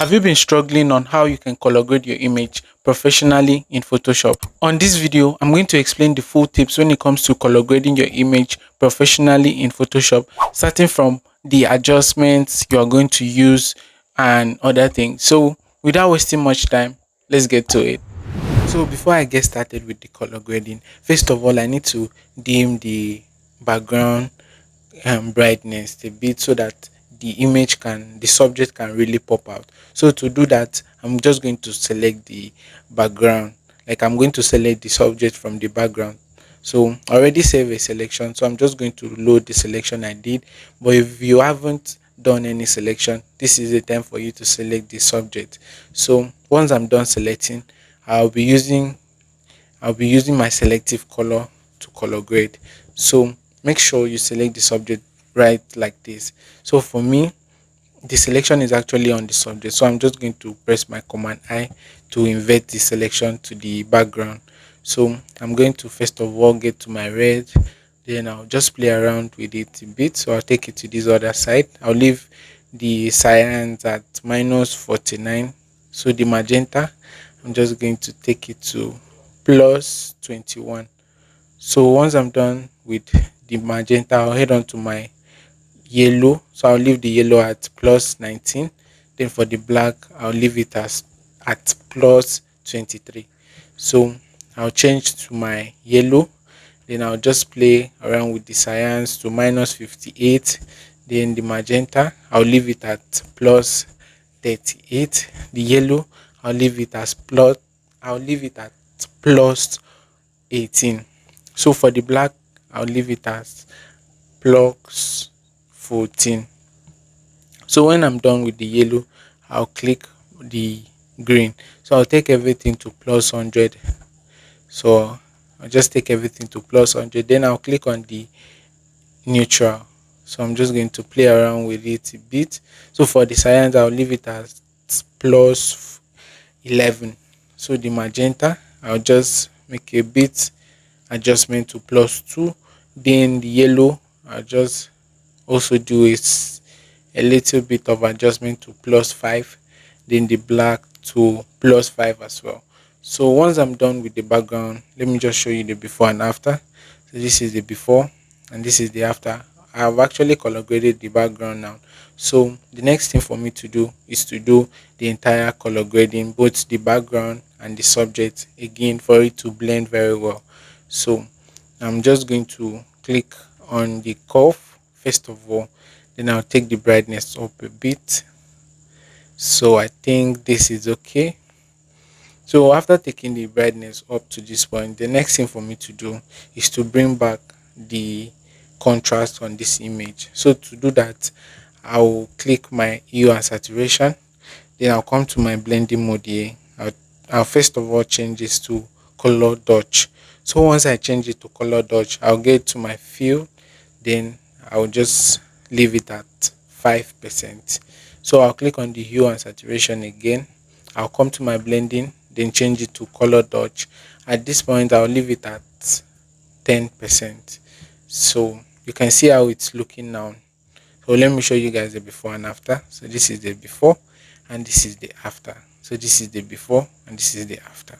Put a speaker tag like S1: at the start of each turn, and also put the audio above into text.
S1: Have you been struggling on how you can color grade your image professionally in Photoshop? On this video, I'm going to explain the full tips when it comes to color grading your image professionally in Photoshop, starting from the adjustments you are going to use and other things. So, without wasting much time, let's get to it. So, before I get started with the color grading, first of all, I need to dim the background brightness a bit so that the subject can really pop out. So to do that, I'm just going to select the background, like I'm going to select the subject from the background. So I already save a selection, so I'm just going to load the selection I did. But if you haven't done any selection, this is the time for you to select the subject. So once I'm done selecting, i'll be using I'll be using my selective color to color grade. So make sure you select the subject right like this. So for me, the selection is actually on the subject. So I'm just going to press my command I to invert the selection to the background. So I'm going to first of all get to my red, then I'll just play around with it a bit. So I'll take it to this other side. I'll leave the cyans at minus 49. So the magenta, I'm just going to take it to plus 21. So once I'm done with the magenta, I'll head on to my yellow. So I'll leave the yellow at plus 19. Then for the black, I'll leave it as at plus 23. So I'll change to my yellow. Then I'll just play around with the cyans to minus 58. Then the magenta, I'll leave it at plus 38. The yellow, I'll leave it as plus I'll leave it at plus 18. So for the black, I'll leave it as plus 14. So when I'm done with the yellow, I'll click the green. So I'll take everything to plus 100. So I'll just take everything to plus 100. Then I'll click on the neutral. So I'm just going to play around with it a bit. So for the cyan, I'll leave it as plus 11. So the magenta, I'll just make a bit adjustment to plus 2. Then the yellow, I'll just also do a little bit of adjustment to plus 5. Then the black to plus 5 as well. So once I'm done with the background, let me just show you the before and after. So this is the before and this is the after. I've actually color graded the background now. So the next thing for me to do is to do the entire color grading, both the background and the subject, again for it to blend very well. So I'm just going to click on the curve first of all, then I'll take the brightness up a bit. So I think this is okay. So after taking the brightness up to this point, the next thing for me to do is to bring back the contrast on this image. So to do that, I'll click my hue and saturation. Then I'll come to my blending mode here. I'll first of all change this to color dodge. So once I change it to color dodge, I'll get to my fill. Then I'll just leave it at 5%. So I'll click on the hue and saturation again. I'll come to my blending, then change it to color dodge. At this point, I'll leave it at 10%. So you can see how it's looking now. So let me show you guys the before and after. So this is the before and this is the after. So this is the before and this is the after.